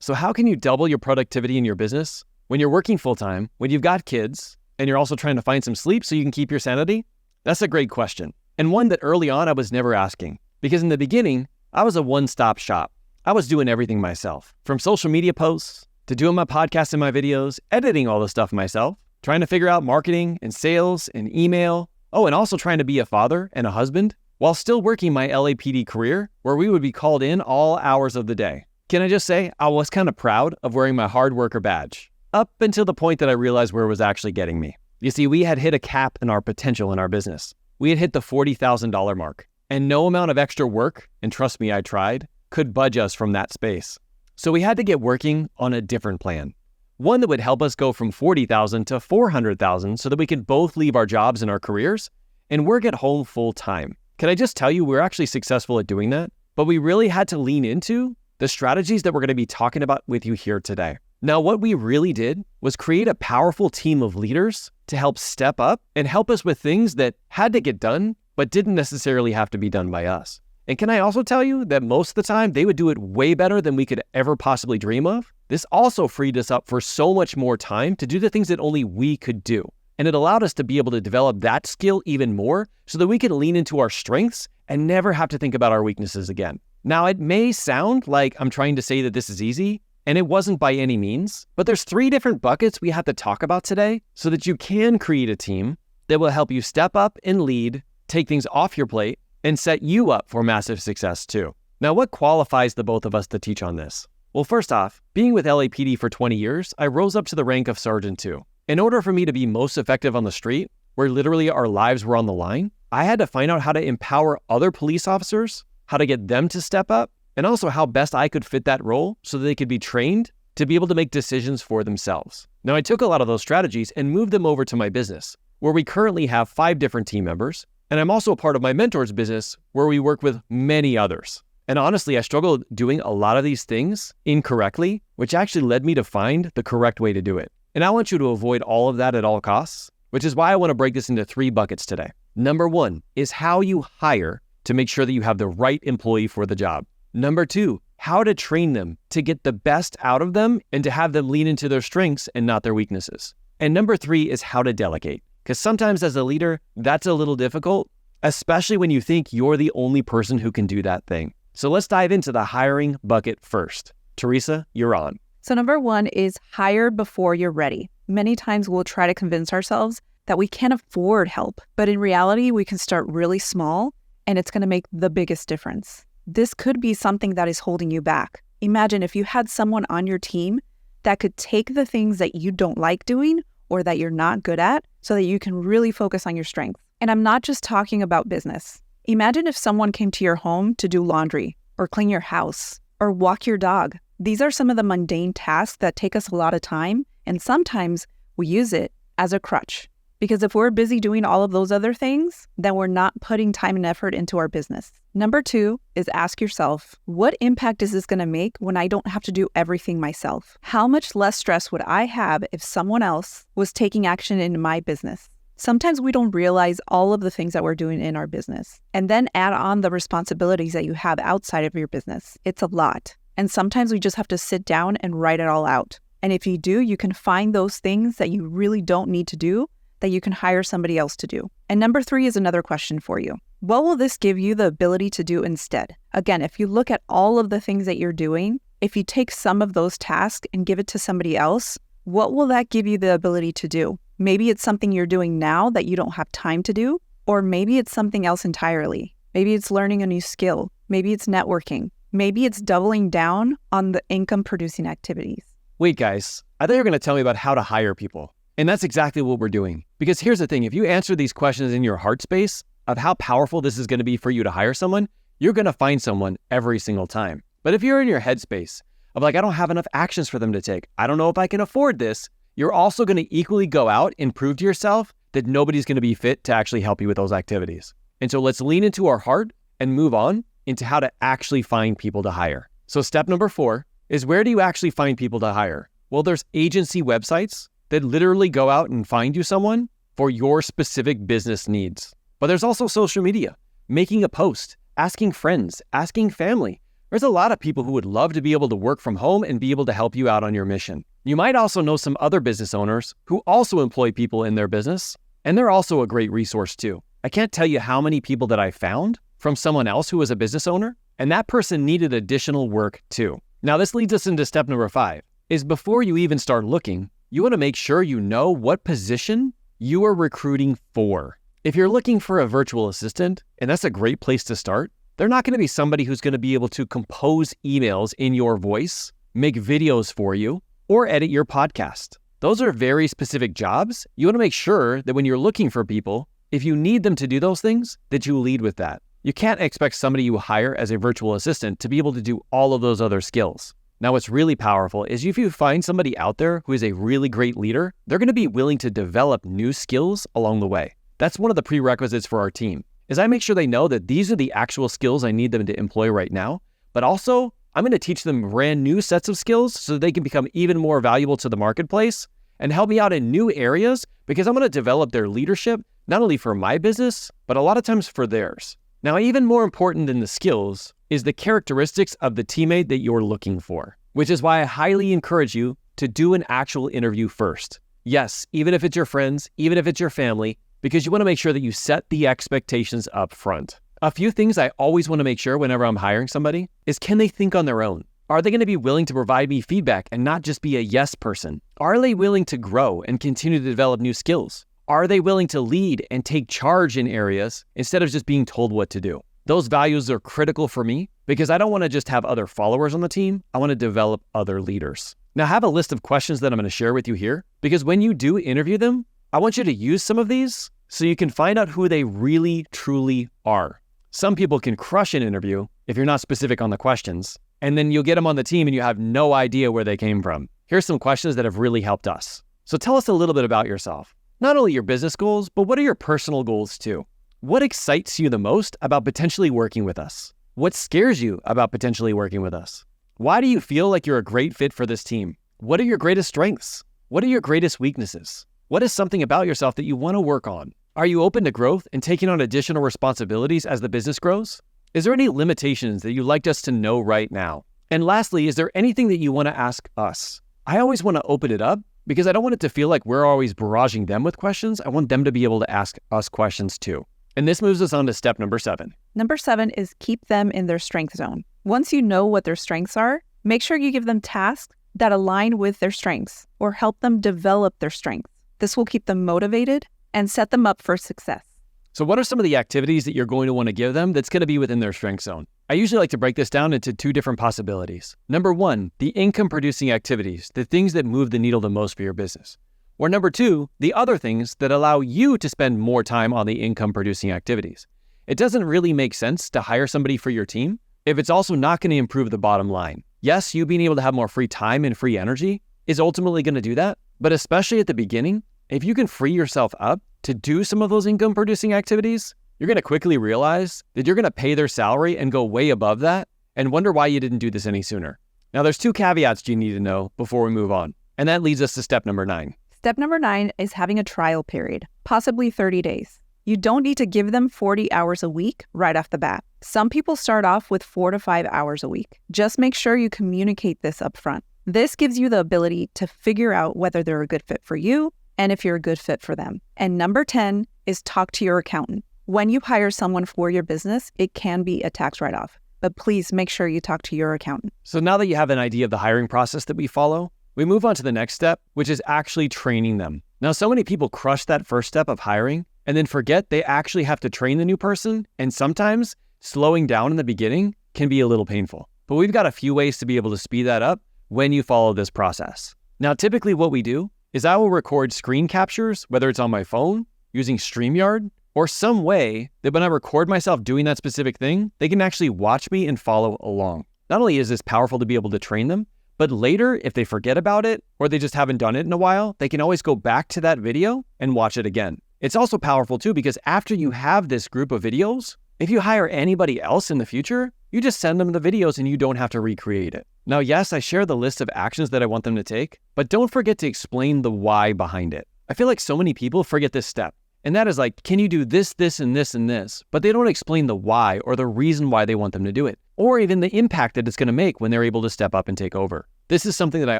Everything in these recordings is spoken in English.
So how can you double your productivity in your business when you're working full-time, when you've got kids, and you're also trying to find some sleep so you can keep your sanity? That's a great question, and one that early on I was never asking, because in the beginning, I was a one-stop shop. I was doing everything myself, from social media posts to doing my podcast and my videos, editing all the stuff myself, trying to figure out marketing and sales and email. Oh, and also trying to be a father and a husband while still working my LAPD career where we would be called in all hours of the day. Can I just say, I was kind of proud of wearing my hard worker badge up until the point that I realized where it was actually getting me. You see, we had hit a cap in our potential in our business. We had hit the $40,000 mark, and no amount of extra work, and trust me, I tried, could budge us from that space. So we had to get working on a different plan. One that would help us go from $40,000 to $400,000 so that we could both leave our jobs and our careers and work at home full time. Can I just tell you, we're actually successful at doing that, but we really had to lean into the strategies that we're going to be talking about with you here today. Now, what we really did was create a powerful team of leaders to help step up and help us with things that had to get done, but didn't necessarily have to be done by us. And can I also tell you that most of the time they would do it way better than we could ever possibly dream of? This also freed us up for so much more time to do the things that only we could do. And it allowed us to be able to develop that skill even more so that we could lean into our strengths and never have to think about our weaknesses again. Now, it may sound like I'm trying to say that this is easy, and it wasn't by any means, but there's 3 different buckets we have to talk about today so that you can create a team that will help you step up and lead, take things off your plate, and set you up for massive success too. Now, what qualifies the both of us to teach on this? Well, first off, being with LAPD for 20 years, I rose up to the rank of Sergeant 2. In order for me to be most effective on the street, where literally our lives were on the line, I had to find out how to empower other police officers, how to get them to step up, and also how best I could fit that role so that they could be trained to be able to make decisions for themselves. Now, I took a lot of those strategies and moved them over to my business, where we currently have 5 different team members, and I'm also a part of my mentor's business where we work with many others. And honestly, I struggled doing a lot of these things incorrectly, which actually led me to find the correct way to do it. And I want you to avoid all of that at all costs, which is why I want to break this into 3 buckets today. Number 1 is how you hire to make sure that you have the right employee for the job. Number 2, how to train them to get the best out of them and to have them lean into their strengths and not their weaknesses. And number 3 is how to delegate. Because sometimes as a leader, that's a little difficult, especially when you think you're the only person who can do that thing. So let's dive into the hiring bucket first. Teresa, you're on. So number 1 is hire before you're ready. Many times we'll try to convince ourselves that we can't afford help, but in reality, we can start really small and it's going to make the biggest difference. This could be something that is holding you back. Imagine if you had someone on your team that could take the things that you don't like doing or that you're not good at so that you can really focus on your strengths. And I'm not just talking about business. Imagine if someone came to your home to do laundry or clean your house or walk your dog. These are some of the mundane tasks that take us a lot of time, and sometimes we use it as a crutch. Because if we're busy doing all of those other things, then we're not putting time and effort into our business. Number 2 is ask yourself, what impact is this going to make when I don't have to do everything myself? How much less stress would I have if someone else was taking action in my business? Sometimes we don't realize all of the things that we're doing in our business, and then add on the responsibilities that you have outside of your business. It's a lot. And sometimes we just have to sit down and write it all out. And if you do, you can find those things that you really don't need to do that you can hire somebody else to do. And number 3 is another question for you. What will this give you the ability to do instead? Again, if you look at all of the things that you're doing, if you take some of those tasks and give it to somebody else, what will that give you the ability to do? Maybe it's something you're doing now that you don't have time to do, or maybe it's something else entirely. Maybe it's learning a new skill. Maybe it's networking. Maybe it's doubling down on the income-producing activities. Wait, guys, I thought you were going to tell me about how to hire people. And that's exactly what we're doing. Because here's the thing, if you answer these questions in your heart space of how powerful this is going to be for you to hire someone, you're going to find someone every single time. But if you're in your headspace of like, I don't have enough actions for them to take, I don't know if I can afford this, you're also going to equally go out and prove to yourself that nobody's going to be fit to actually help you with those activities. And so let's lean into our heart and move on into how to actually find people to hire. So step number 4 is, where do you actually find people to hire? Well, there's agency websites that literally go out and find you someone for your specific business needs. But there's also social media, making a post, asking friends, asking family, There's a lot of people who would love to be able to work from home and be able to help you out on your mission. You might also know some other business owners who also employ people in their business, and they're also a great resource too. I can't tell you how many people that I found from someone else who was a business owner, and that person needed additional work too. Now this leads us into step number 5, is before you even start looking, you want to make sure you know what position you are recruiting for. If you're looking for a virtual assistant, and that's a great place to start, they're not going to be somebody who's going to be able to compose emails in your voice, make videos for you, or edit your podcast. Those are very specific jobs. You want to make sure that when you're looking for people, if you need them to do those things, that you lead with that. You can't expect somebody you hire as a virtual assistant to be able to do all of those other skills. Now, what's really powerful is if you find somebody out there who is a really great leader, they're going to be willing to develop new skills along the way. That's one of the prerequisites for our team, is I make sure they know that these are the actual skills I need them to employ right now, but also I'm going to teach them brand new sets of skills so that they can become even more valuable to the marketplace and help me out in new areas, because I'm going to develop their leadership, not only for my business, but a lot of times for theirs. Now, even more important than the skills is the characteristics of the teammate that you're looking for, which is why I highly encourage you to do an actual interview first. Yes, even if it's your friends, even if it's your family, because you want to make sure that you set the expectations up front. A few things I always want to make sure whenever I'm hiring somebody is, can they think on their own? Are they going to be willing to provide me feedback and not just be a yes person? Are they willing to grow and continue to develop new skills? Are they willing to lead and take charge in areas instead of just being told what to do? Those values are critical for me because I don't want to just have other followers on the team. I want to develop other leaders. Now, I have a list of questions that I'm going to share with you here, because when you do interview them, I want you to use some of these so you can find out who they really, truly are. Some people can crush an interview if you're not specific on the questions, and then you'll get them on the team and you have no idea where they came from. Here's some questions that have really helped us. So tell us a little bit about yourself. Not only your business goals, but what are your personal goals too? What excites you the most about potentially working with us? What scares you about potentially working with us? Why do you feel like you're a great fit for this team? What are your greatest strengths? What are your greatest weaknesses? What is something about yourself that you want to work on? Are you open to growth and taking on additional responsibilities as the business grows? Is there any limitations that you'd like us to know right now? And lastly, is there anything that you want to ask us? I always want to open it up because I don't want it to feel like we're always barraging them with questions. I want them to be able to ask us questions too. And this moves us on to step number 7. Number 7 is keep them in their strength zone. Once you know what their strengths are, make sure you give them tasks that align with their strengths or help them develop their strengths. This will keep them motivated and set them up for success. So what are some of the activities that you're going to want to give them that's going to be within their strength zone? I usually like to break this down into 2 different possibilities. Number 1, the income producing activities, the things that move the needle the most for your business. Or number 2, the other things that allow you to spend more time on the income producing activities. It doesn't really make sense to hire somebody for your team if it's also not going to improve the bottom line. Yes, you being able to have more free time and free energy is ultimately going to do that, but especially at the beginning, if you can free yourself up to do some of those income producing activities, you're going to quickly realize that you're going to pay their salary and go way above that and wonder why you didn't do this any sooner. Now, there's 2 caveats you need to know before we move on, and that leads us to step number 9. Step number 9 is having a trial period, possibly 30 days. You don't need to give them 40 hours a week right off the bat. Some people start off with 4 to 5 hours a week. Just make sure you communicate this up front. This gives you the ability to figure out whether they're a good fit for you and if you're a good fit for them. And number 10 is talk to your accountant. When you hire someone for your business, it can be a tax write-off, but please make sure you talk to your accountant. So now that you have an idea of the hiring process that we follow, we move on to the next step, which is actually training them. Now, so many people crush that first step of hiring and then forget they actually have to train the new person. And sometimes slowing down in the beginning can be a little painful. But we've got a few ways to be able to speed that up when you follow this process. Now, typically what we do is I will record screen captures, whether it's on my phone, using StreamYard, or some way that when I record myself doing that specific thing, they can actually watch me and follow along. Not only is this powerful to be able to train them, but later, if they forget about it, or they just haven't done it in a while, they can always go back to that video and watch it again. It's also powerful too, because after you have this group of videos, if you hire anybody else in the future, you just send them the videos and you don't have to recreate it. Now, yes, I share the list of actions that I want them to take, but don't forget to explain the why behind it. I feel like so many people forget this step. And that is like, can you do this, this, and this, and this? But they don't explain the why or the reason why they want them to do it. or even the impact that it's going to make when they're able to step up and take over. This is something that I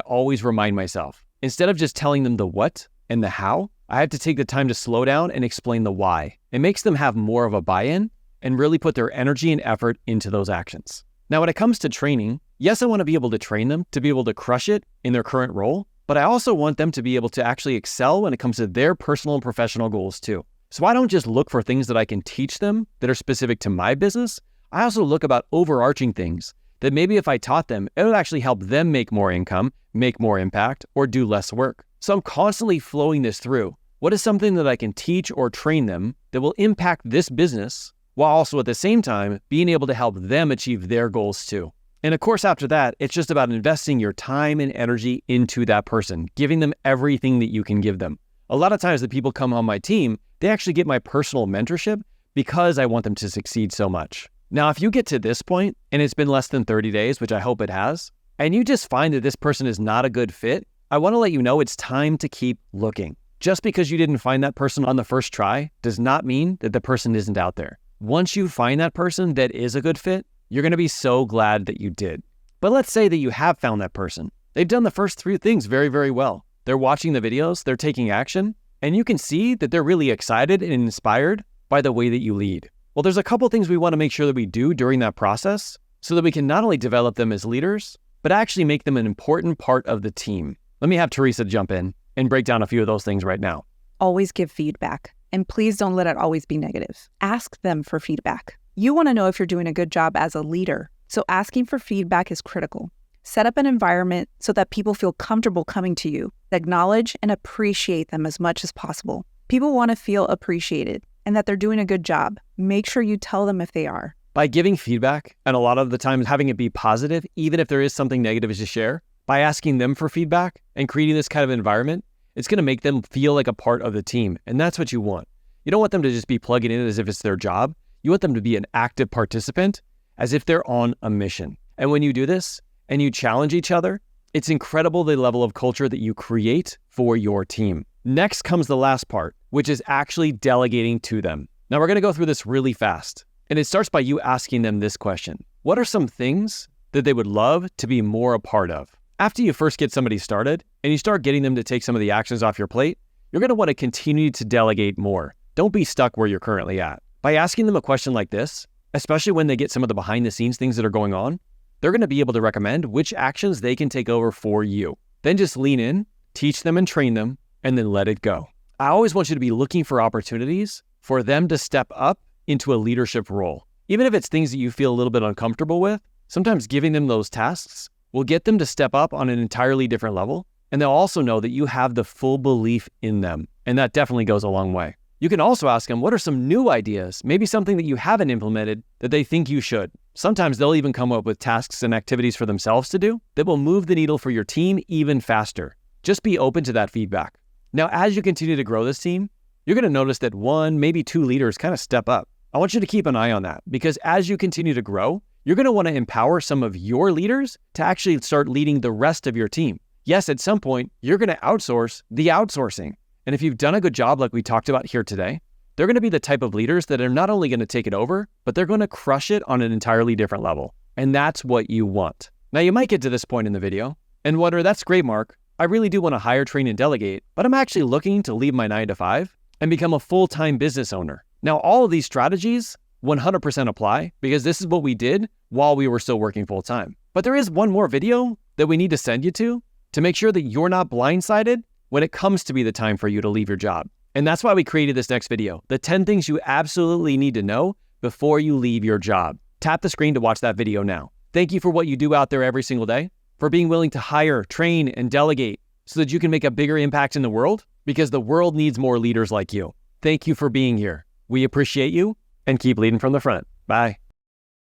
always remind myself. Instead of just telling them the what and the how, I have to take the time to slow down and explain the why. It makes them have more of a buy-in and really put their energy and effort into those actions. Now, when it comes to training, yes, I want to be able to train them to be able to crush it in their current role, but I also want them to be able to actually excel when it comes to their personal and professional goals too. So I don't just look for things that I can teach them that are specific to my business. I also look about overarching things that maybe if I taught them, it would actually help them make more income, make more impact, or do less work. So I'm constantly flowing this through. What is something that I can teach or train them that will impact this business, while also at the same time being able to help them achieve their goals too? And of course, after that, it's just about investing your time and energy into that person, giving them everything that you can give them. A lot of times the people come on my team, they actually get my personal mentorship because I want them to succeed so much. Now, if you get to this point and it's been less than 30 days, which I hope it has, and you just find that this person is not a good fit, I want to let you know it's time to keep looking. Just because you didn't find that person on the first try does not mean that the person isn't out there. Once you find that person that is a good fit, you're going to be so glad that you did. But let's say that you have found that person. They've done the first 3 things very, very well. They're watching the videos, they're taking action, and you can see that they're really excited and inspired by the way that you lead. Well, there's a couple things we want to make sure that we do during that process so that we can not only develop them as leaders, but actually make them an important part of the team. Let me have Teresa jump in and break down a few of those things right now. Always give feedback, and please don't let it always be negative. Ask them for feedback. You want to know if you're doing a good job as a leader, so asking for feedback is critical. Set up an environment so that people feel comfortable coming to you. Acknowledge and appreciate them as much as possible. People want to feel appreciated and that they're doing a good job. Make sure you tell them if they are. By giving feedback, and a lot of the time having it be positive, even if there is something negative to share, by asking them for feedback and creating this kind of environment, it's going to make them feel like a part of the team. And that's what you want. You don't want them to just be plugging in as if it's their job. You want them to be an active participant as if they're on a mission. And when you do this and you challenge each other, it's incredible the level of culture that you create for your team. Next comes the last part, which is actually delegating to them. Now we're going to go through this really fast. And it starts by you asking them this question. What are some things that they would love to be more a part of? After you first get somebody started and you start getting them to take some of the actions off your plate, you're going to want to continue to delegate more. Don't be stuck where you're currently at. By asking them a question like this, especially when they get some of the behind the scenes things that are going on, they're going to be able to recommend which actions they can take over for you. Then just lean in, teach them and train them, and then let it go. I always want you to be looking for opportunities for them to step up into a leadership role. Even if it's things that you feel a little bit uncomfortable with, sometimes giving them those tasks will get them to step up on an entirely different level. And they'll also know that you have the full belief in them. And that definitely goes a long way. You can also ask them, what are some new ideas? Maybe something that you haven't implemented that they think you should. Sometimes they'll even come up with tasks and activities for themselves to do that will move the needle for your team even faster. Just be open to that feedback. Now, as you continue to grow this team, you're going to notice that 1, maybe 2 leaders kind of step up. I want you to keep an eye on that because as you continue to grow, you're going to want to empower some of your leaders to actually start leading the rest of your team. Yes, at some point, you're going to outsource the outsourcing. And if you've done a good job like we talked about here today, they're going to be the type of leaders that are not only going to take it over, but they're going to crush it on an entirely different level. And that's what you want. Now, you might get to this point in the video and wonder, that's great, Mark. I really do want to hire, train, and delegate, but I'm actually looking to leave my 9 to 5 and become a full-time business owner. Now, all of these strategies 100% apply because this is what we did while we were still working full-time. But there is one more video that we need to send you to make sure that you're not blindsided when it comes to be the time for you to leave your job. And that's why we created this next video, the 10 things you absolutely need to know before you leave your job. Tap the screen to watch that video now. Thank you for what you do out there every single day, for being willing to hire, train, and delegate so that you can make a bigger impact in the world because the world needs more leaders like you. Thank you for being here. We appreciate you and keep leading from the front. Bye.